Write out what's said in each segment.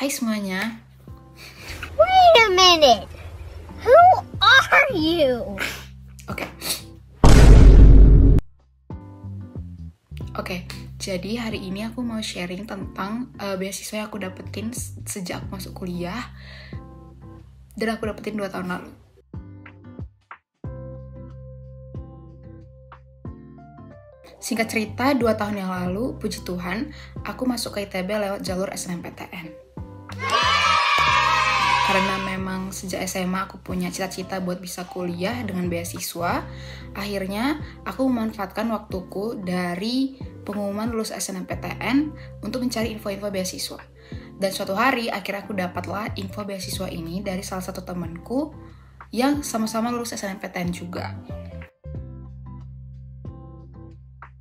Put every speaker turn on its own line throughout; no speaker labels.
Hai semuanya.
Wait a minute. Who are you?
Oke, jadi hari ini aku mau sharing tentang beasiswa yang aku dapetin sejak aku masuk kuliah. Dan aku dapetin 2 tahun lalu. Singkat cerita, 2 tahun yang lalu, puji Tuhan, aku masuk ke ITB lewat jalur SNMPTN. Karena memang sejak SMA aku punya cita-cita buat bisa kuliah dengan beasiswa, akhirnya aku memanfaatkan waktuku dari pengumuman lulus SNMPTN untuk mencari info-info beasiswa. Dan suatu hari, akhirnya aku dapatlah info beasiswa ini dari salah satu temanku yang sama-sama lulus SNMPTN juga.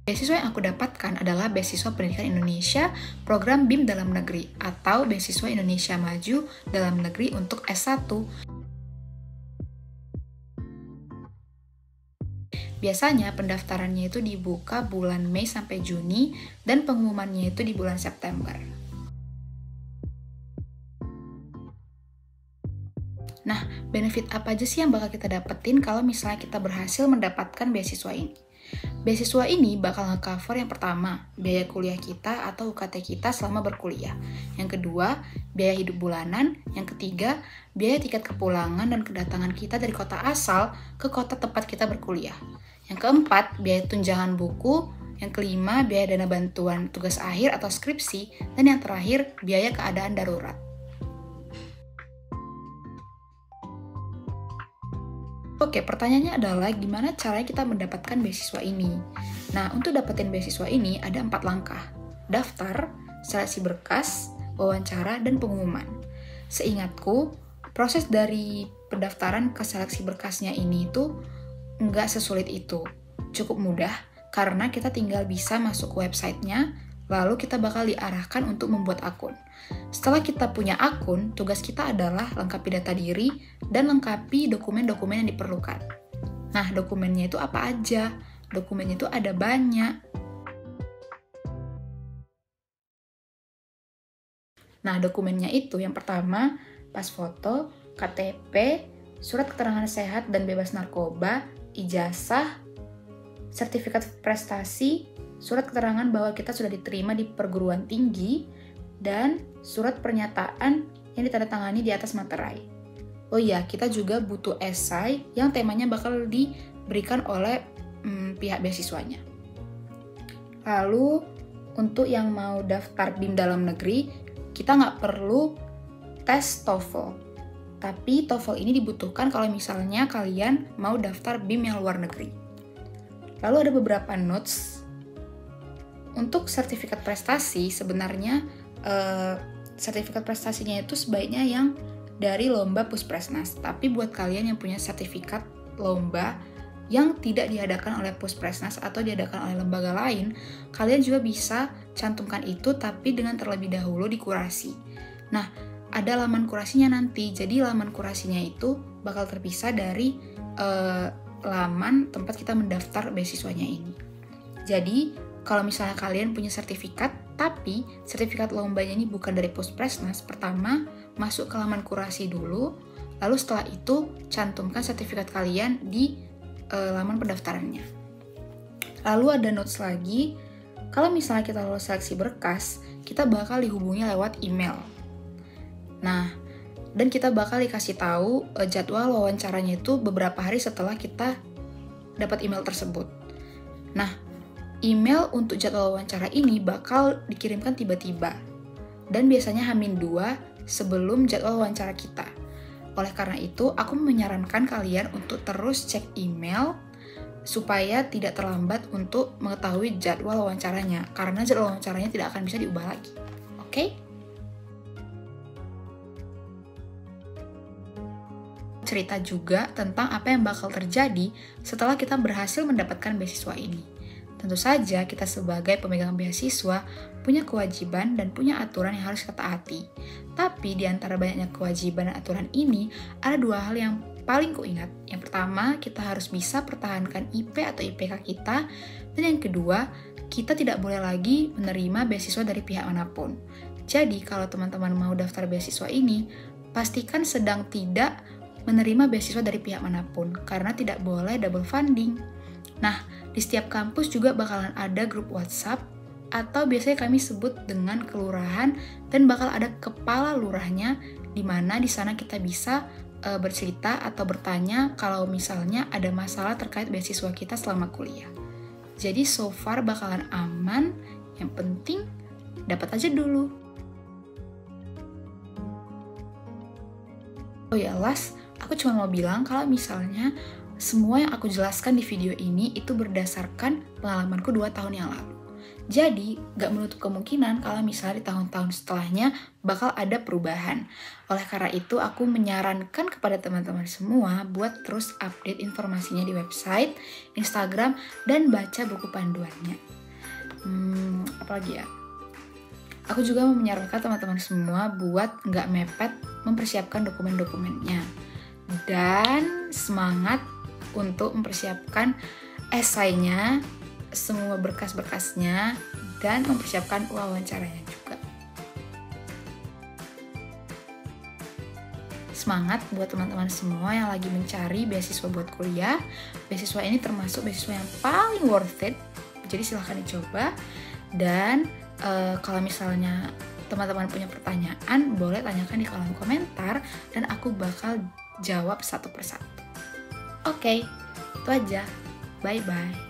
Beasiswa yang aku dapatkan adalah Beasiswa Pendidikan Indonesia Program BIM Dalam Negeri atau Beasiswa Indonesia Maju Dalam Negeri untuk S1. Biasanya pendaftarannya itu dibuka bulan Mei sampai Juni dan pengumumannya itu di bulan September. Nah, benefit apa aja sih yang bakal kita dapetin kalau misalnya kita berhasil mendapatkan beasiswa ini? Beasiswa ini bakal nge-cover yang pertama, biaya kuliah kita atau UKT kita selama berkuliah. Yang kedua, biaya hidup bulanan. Yang ketiga, biaya tiket kepulangan dan kedatangan kita dari kota asal ke kota tempat kita berkuliah. Yang keempat, biaya tunjangan buku. Yang kelima, biaya dana bantuan tugas akhir atau skripsi. Dan yang terakhir, biaya keadaan darurat. Oke, pertanyaannya adalah gimana caranya kita mendapatkan beasiswa ini? Nah, untuk dapetin beasiswa ini ada 4 langkah. Daftar, seleksi berkas, wawancara, dan pengumuman. Seingatku, proses dari pendaftaran ke seleksi berkasnya ini tuh nggak sesulit itu. Cukup mudah, karena kita tinggal bisa masuk ke websitenya, lalu kita bakal diarahkan untuk membuat akun. Setelah kita punya akun, tugas kita adalah lengkapi data diri dan lengkapi dokumen-dokumen yang diperlukan. Nah, dokumennya itu apa aja? Dokumennya itu ada banyak. Nah, dokumennya itu yang pertama, pas foto, KTP, surat keterangan sehat dan bebas narkoba, ijazah, sertifikat prestasi, surat keterangan bahwa kita sudah diterima di perguruan tinggi, dan surat pernyataan yang ditandatangani di atas materai. Oh iya, kita juga butuh esai yang temanya bakal diberikan oleh pihak beasiswanya. Lalu, untuk yang mau daftar BIM dalam negeri, kita nggak perlu tes TOEFL. Tapi TOEFL ini dibutuhkan kalau misalnya kalian mau daftar BIM yang luar negeri. Lalu ada beberapa notes. Untuk sertifikat prestasi, sebenarnya sertifikat prestasinya itu sebaiknya yang dari lomba Puspresnas. Tapi buat kalian yang punya sertifikat lomba yang tidak diadakan oleh Puspresnas atau diadakan oleh lembaga lain, kalian juga bisa cantumkan itu tapi dengan terlebih dahulu dikurasi. Nah, ada laman kurasinya nanti. Jadi laman kurasinya itu bakal terpisah dari laman tempat kita mendaftar beasiswanya ini. Jadi, kalau misalnya kalian punya sertifikat, tapi sertifikat lombanya ini bukan dari Puspresnas, pertama masuk ke laman kurasi dulu, lalu setelah itu cantumkan sertifikat kalian di laman pendaftarannya. Lalu ada notes lagi, kalau misalnya kita lolos seleksi berkas, kita bakal dihubungi lewat email. Nah, dan kita bakal dikasih tahu jadwal wawancaranya itu beberapa hari setelah kita dapat email tersebut. Nah, email untuk jadwal wawancara ini bakal dikirimkan tiba-tiba dan biasanya H-2 sebelum jadwal wawancara kita. Oleh karena itu, aku menyarankan kalian untuk terus cek email supaya tidak terlambat untuk mengetahui jadwal wawancaranya, karena jadwal wawancaranya tidak akan bisa diubah lagi. Oke? Cerita juga tentang apa yang bakal terjadi setelah kita berhasil mendapatkan beasiswa ini. Tentu saja kita sebagai pemegang beasiswa punya kewajiban dan punya aturan yang harus kita taati. Tapi di antara banyaknya kewajiban dan aturan ini, ada 2 hal yang paling kuingat. Yang pertama, kita harus bisa pertahankan IP atau IPK kita. Dan yang kedua, kita tidak boleh lagi menerima beasiswa dari pihak manapun. Jadi kalau teman-teman mau daftar beasiswa ini, pastikan sedang tidak menerima beasiswa dari pihak manapun, karena tidak boleh double funding. Nah, di setiap kampus juga bakalan ada grup WhatsApp, atau biasanya kami sebut dengan kelurahan, dan bakal ada kepala lurahnya, di mana di sana kita bisa bercerita atau bertanya kalau misalnya ada masalah terkait beasiswa kita selama kuliah. Jadi so far bakalan aman, yang penting dapat aja dulu. Oh ya, last, aku cuma mau bilang kalau misalnya semua yang aku jelaskan di video ini itu berdasarkan pengalamanku 2 tahun yang lalu. Jadi, gak menutup kemungkinan kalau misalnya di tahun-tahun setelahnya bakal ada perubahan. Oleh karena itu, aku menyarankan kepada teman-teman semua buat terus update informasinya di website, Instagram, dan baca buku panduannya. Apalagi ya? Aku juga mau menyarankan teman-teman semua buat gak mepet mempersiapkan dokumen-dokumennya. Dan semangat untuk mempersiapkan esainya, semua berkas-berkasnya, dan mempersiapkan wawancaranya juga. Semangat buat teman-teman semua yang lagi mencari beasiswa buat kuliah. Beasiswa ini termasuk beasiswa yang paling worth it, jadi silahkan dicoba. Dan kalau misalnya teman-teman punya pertanyaan, boleh tanyakan di kolom komentar, dan aku bakal jawab satu persatu. Oke, itu aja. Bye-bye.